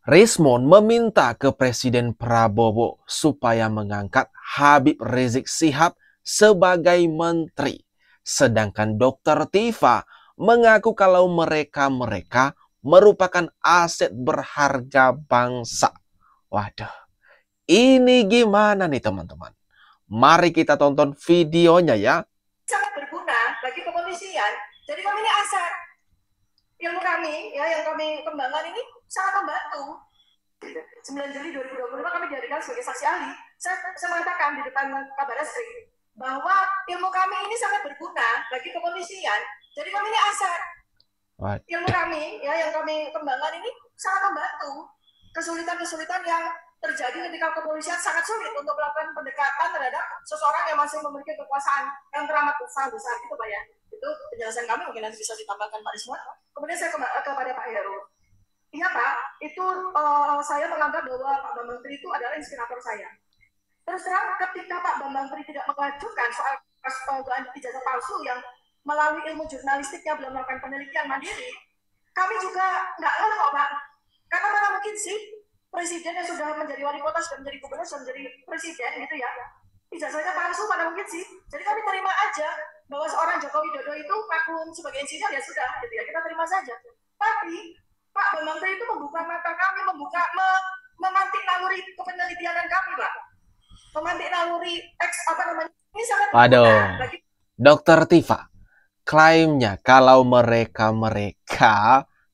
Rismon meminta ke Presiden Prabowo supaya mengangkat Habib Rizik Syihab sebagai menteri. Sedangkan Dr. Tifa mengaku kalau mereka merupakan aset berharga bangsa. Waduh, ini gimana nih teman-teman? Mari kita tonton videonya ya. Sangat berguna bagi kepolisian. Jadi kami ini aset. Ilmu kami ya yang kami kembangkan ini sangat membantu. 9 Juli 2025 kami dihadirkan sebagai saksi ahli. Saya mengatakan di depan Kabar Eskrim bahwa ilmu kami ini sangat berguna bagi kepolisian. Jadi kami ini aset. Ilmu kami ya yang kami kembangkan ini sangat membantu. Kesulitan-kesulitan yang terjadi ketika kepolisian sangat sulit untuk melakukan pendekatan terhadap seseorang yang masih memiliki kekuasaan yang teramat besar itu Pak ya. Itu penjelasan kami, mungkin nanti bisa ditambahkan Pak Rismon. Kemudian saya kepada Pak Heru. Iya Pak, itu saya menganggap bahwa Pak Bambang Tri itu adalah inspirator saya. Terus terang ketika Pak Bambang Tri tidak mengajukan soal ijazah palsu yang melalui ilmu jurnalistiknya belum melakukan penelitian mandiri, kami juga nggak tahu kok Pak. Karena mana mungkin sih presiden yang sudah menjadi wali kota, sudah menjadi gubernur, sudah menjadi presiden gitu ya, ijazahnya palsu, mana mungkin sih. Jadi kami terima aja bahwa seorang Joko Widodo itu ngaku sebagai insinyur, ya sudah gitu ya, kita terima saja. Tapi Pak Bambang Tri itu membuka mata kami, memantik naluri kepenelitianan kami Pak, memantik naluri ini sangat berguna bagi Dr. Tifa. Klaimnya kalau mereka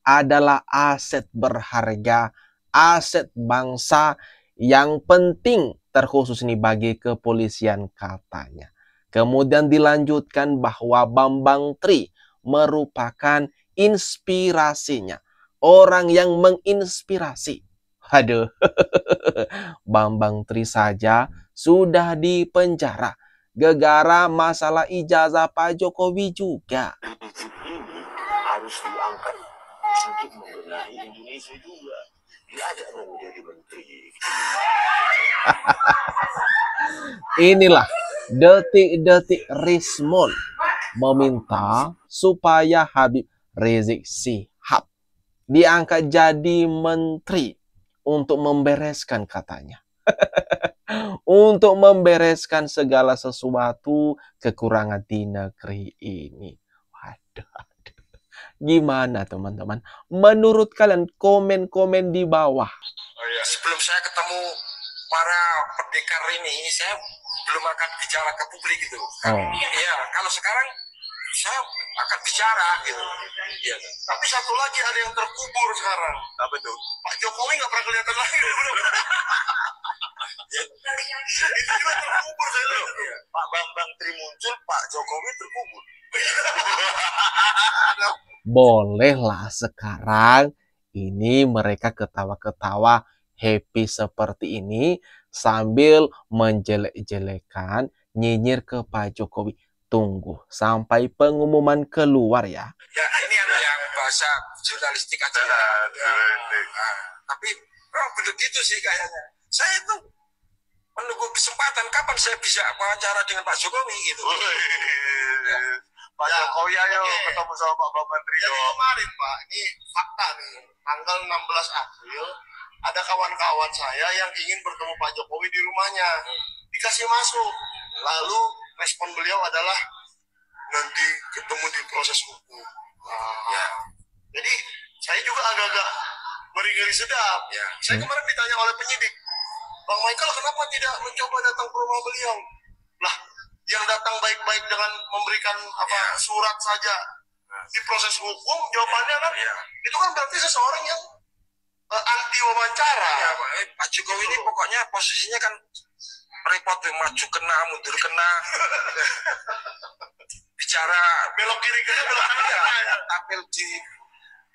adalah aset berharga, aset bangsa yang penting terkhusus nih bagi kepolisian katanya. Kemudian dilanjutkan bahwa Bambang Tri merupakan inspirasinya, orang yang menginspirasi. Aduh, Bambang Tri saja sudah dipenjara gara-gara masalah ijazah Pak Jokowi juga. Harus diangkat untuk membenahi Indonesia juga. Diajak menjadi menteri. Inilah detik-detik Rismon meminta supaya Habib Rizik Syihab diangkat jadi menteri untuk membereskan katanya. Untuk membereskan segala sesuatu kekurangan di negeri ini. Waduh. Gimana teman-teman? Menurut kalian komen-komen di bawah. Sebelum saya ketemu para pendekar ini saya belum akan bicara ke publik gitu. Iya, kalau sekarang saya akan bicara gitu. Ya. Tapi satu lagi ada yang terkubur sekarang. Apa itu? Pak Jokowi nggak pernah kelihatan lagi. Itu juga terkubur saya lihat. Ya. Pak Bambang Tri muncul, Pak Jokowi terkubur. Bolehlah sekarang ini mereka ketawa-ketawa happy seperti ini sambil menjelek-jelekan, nyinyir ke Pak Jokowi. Tunggu sampai pengumuman keluar ya. Ya ini yang bahasa jurnalistik aja. Tapi begitu sih kayaknya. Saya itu menunggu kesempatan kapan saya bisa wawancara dengan Pak Jokowi gitu. Pak Jokowi ayo ketemu sama Pak Bambang Tri. Jadi kemarin Pak, ini fakta nih, tanggal 16 April ada kawan-kawan saya yang ingin bertemu Pak Jokowi di rumahnya, dikasih masuk. Lalu respon beliau adalah nanti ketemu di proses hukum. Ya. Jadi saya juga agak-agak ngeri-ngeri sedap. Ya. Saya kemarin ditanya oleh penyidik, Bang Michael kenapa tidak mencoba datang ke rumah beliau? Lah, yang datang baik-baik dengan memberikan surat saja di proses hukum, jawabannya kan itu kan berarti seseorang yang anti wawancara. Ya, Pak Jokowi ini pokoknya posisinya kan repot, maju kena, mundur kena, bicara belok kiri kena, belok kanan, tampil di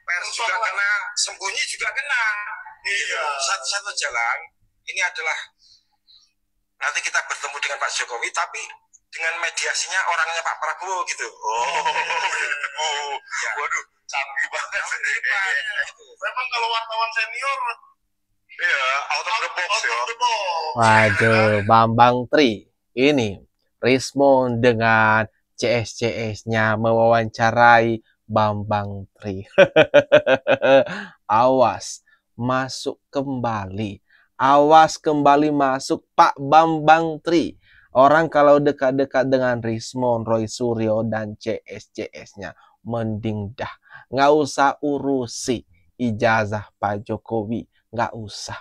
pers juga kena, sembunyi juga kena. Iya. Satu-satu jalan ini adalah nanti kita bertemu dengan Pak Jokowi, tapi dengan mediasinya orangnya Pak Prabowo gitu. Ya. Waduh, canggih banget. Memang kalau wartawan senior, out of the box ya. Waduh, Bambang Tri. Ini Rismon dengan CS-CS-nya mewawancarai Bambang Tri. Awas, masuk kembali. Awas kembali masuk Pak Bambang Tri. Orang kalau dekat-dekat dengan Rismond, Roy Suryo, dan CS-CS-nya, mending dah. Nggak usah urusi ijazah Pak Jokowi. Nggak usah.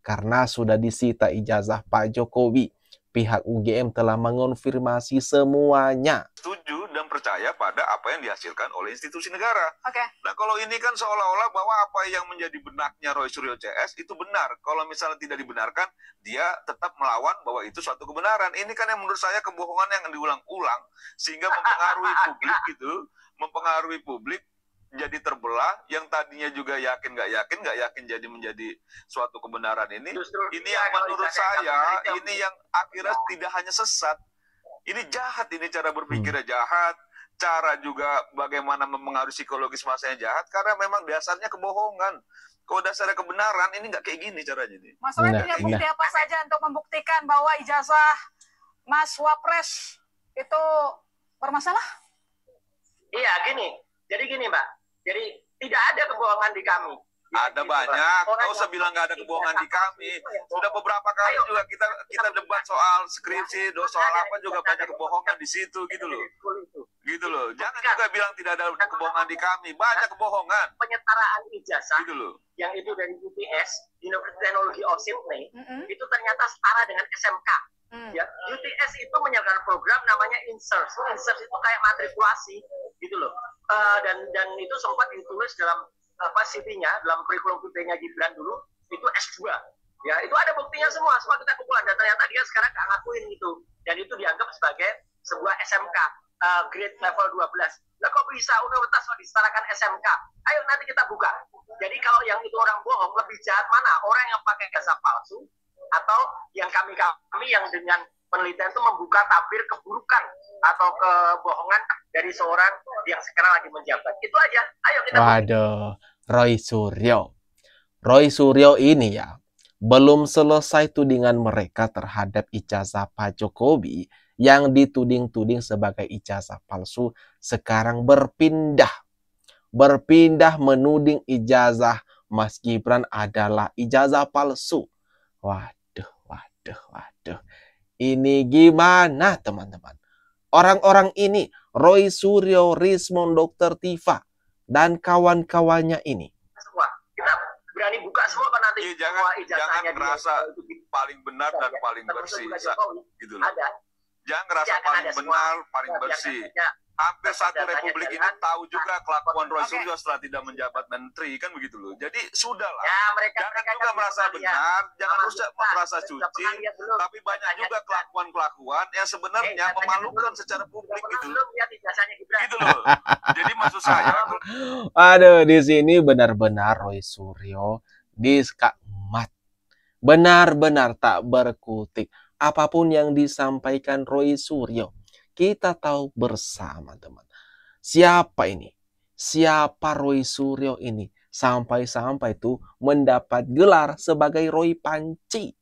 Karena sudah disita ijazah Pak Jokowi. Pihak UGM telah mengonfirmasi semuanya. Setuju dan percaya pada apa yang dihasilkan oleh institusi negara. Oke. Nah, kalau ini kan seolah-olah bahwa apa yang menjadi benaknya Roy Suryo CS itu benar. Kalau misalnya tidak dibenarkan, dia tetap melawan bahwa itu suatu kebenaran. Ini kan yang menurut saya kebohongan yang diulang-ulang sehingga mempengaruhi publik gitu, mempengaruhi publik jadi terbelah, yang tadinya juga yakin nggak yakin jadi menjadi suatu kebenaran ini. Ini yang menurut saya ini yang akhirnya tidak hanya sesat, ini jahat, ini cara berpikirnya jahat, cara juga bagaimana mempengaruhi psikologis masanya jahat, karena memang dasarnya kebohongan. Kalau dasarnya kebenaran, ini nggak kayak gini caranya nih. Mas Roy punya bukti apa saja untuk membuktikan bahwa ijazah Mas Wapres itu bermasalah? Iya, jadi gini Mbak. Jadi tidak ada kebohongan di kami. Ada banyak. Kau usah bilang nggak ada kebohongan di kami. Sudah beberapa kali juga kita debat soal skripsi, soal apa juga banyak kebohongan di situ gitu loh. Gitu loh. Jangan juga bilang tidak ada kebohongan di kami. Banyak kebohongan. Penyetaraan ijazah gitu loh. Yang itu dari UTS, University Technology of Sydney, itu ternyata setara dengan SMK. Ya, UTS itu menyelenggarakan program namanya INSERS. INSERS itu kayak matrikulasi gitu loh. Dan itu sempat ditulis dalam CV-nya, dalam kurikulum vitae-nya Gibran dulu, itu S2. Ya, itu ada buktinya semua kita kumpulkan, dan ternyata dia sekarang nggak ngakuin itu. Dan itu dianggap sebagai sebuah SMK, grade level 12. Lah kok bisa universitas mau disetarakan SMK? Ayo nanti kita buka. Jadi kalau yang itu orang bohong, lebih jahat mana? Orang yang pakai ijazah palsu, atau yang kami yang dengan penelitian itu membuka tabir keburukan atau kebohongan dari seorang yang sekarang lagi menjabat. Itu aja. Ayo kita. Waduh, Roy Suryo. Roy Suryo ini ya, belum selesai tudingan mereka terhadap ijazah Pak Jokowi yang dituding-tuding sebagai ijazah palsu, sekarang berpindah menuding ijazah Mas Gibran adalah ijazah palsu. Waduh. Ini gimana teman-teman? Orang-orang ini, Roy Suryo, Rismond, Dr. Tifa, dan kawan-kawannya ini. Kita berani buka semua kan nanti. Jangan merasa paling benar dan paling bersih. Gitu loh. Jangan merasa paling benar, paling bersih. Hampir satu republik ini tahu juga kelakuan Roy Suryo setelah tidak menjabat menteri, kan begitu loh. Jadi sudahlah. Ya, jangan juga merasa benar, jangan merasa suci, tapi banyak juga kelakuan-kelakuan yang sebenarnya memalukan secara publik gitu. Gitu loh. Jadi maksud saya, aduh, di sini benar-benar Roy Suryo diskakmat. Benar-benar tak berkutik. Apapun yang disampaikan Roy Suryo, kita tahu bersama teman. Siapa ini? Siapa Roy Suryo ini? Sampai-sampai tuh mendapat gelar sebagai Roy Panci.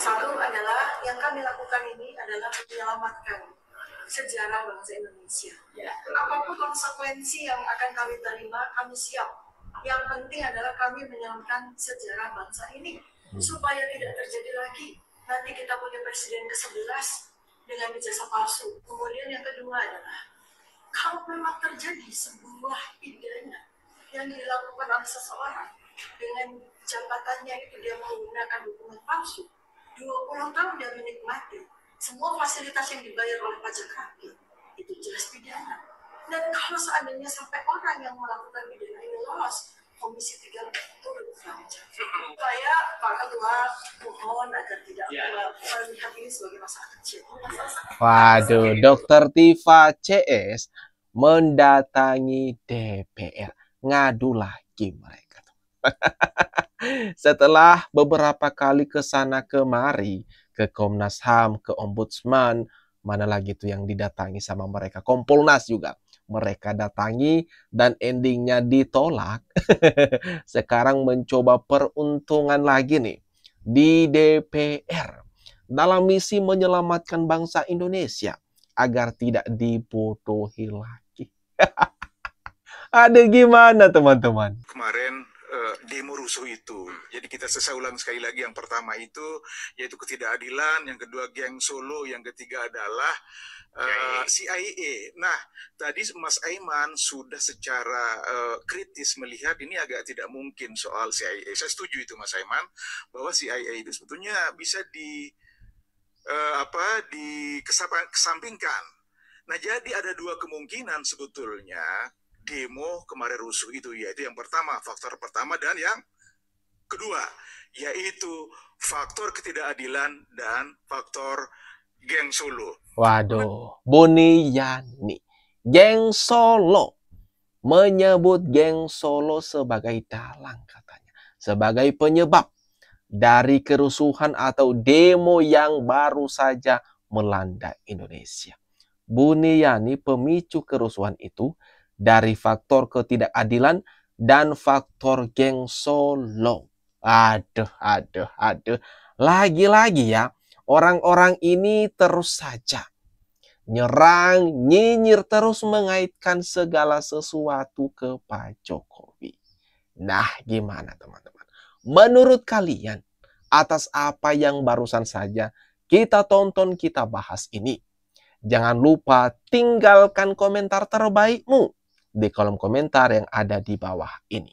Satu adalah yang kami lakukan ini adalah menyelamatkan sejarah bangsa Indonesia. Apapun konsekuensi yang akan kami terima, kami siap. Yang penting adalah kami menyelamatkan sejarah bangsa ini supaya tidak terjadi lagi. Nanti kita punya presiden ke-11 dengan ijazah palsu. Kemudian yang kedua adalah, kalau memang terjadi sebuah pidana yang dilakukan oleh seseorang dengan jabatannya itu dia menggunakan dokumen palsu, 20 tahun dia menikmati semua fasilitas yang dibayar oleh pajak rakyat, itu jelas pidana. Dan kalau seandainya sampai orang yang melakukan pidana ini lolos, Komisi 3 turun tangan. Saya Pak Ketua mohon agar tidak melihat ini sebagai masalah kecil. Waduh, Dr. Tifa CS mendatangi DPR. Ngadu lagi mereka. Setelah beberapa kali ke sana kemari, ke Komnas HAM, ke Ombudsman, mana lagi tuh yang didatangi sama mereka, Kompolnas juga. Mereka datangi dan endingnya ditolak. Sekarang mencoba peruntungan lagi nih di DPR dalam misi menyelamatkan bangsa Indonesia agar tidak dibodohi lagi. Ada gimana teman-teman? kemarin demo rusuh itu. Jadi saya ulang sekali lagi, yang pertama itu yaitu ketidakadilan, yang kedua geng Solo, yang ketiga adalah CIA. Nah, tadi Mas Aiman sudah secara kritis melihat ini agak tidak mungkin soal CIA. Saya setuju itu Mas Aiman, bahwa CIA itu sebetulnya bisa dikesampingkan. Nah, jadi ada dua kemungkinan sebetulnya demo kemarin rusuh itu, yaitu yang pertama, faktor pertama, dan yang kedua, yaitu faktor ketidakadilan dan faktor geng Solo. Waduh, Buniyani, geng Solo, menyebut geng Solo sebagai dalang katanya, sebagai penyebab dari kerusuhan atau demo yang baru saja melanda Indonesia. Buniyani, pemicu kerusuhan itu dari faktor ketidakadilan dan faktor geng Solo. Aduh. Lagi-lagi ya, orang-orang ini terus saja nyerang, nyinyir, terus mengaitkan segala sesuatu ke Pak Jokowi. Nah, gimana teman-teman? Menurut kalian, atas apa yang barusan saja kita tonton, kita bahas ini, jangan lupa tinggalkan komentar terbaikmu di kolom komentar yang ada di bawah ini.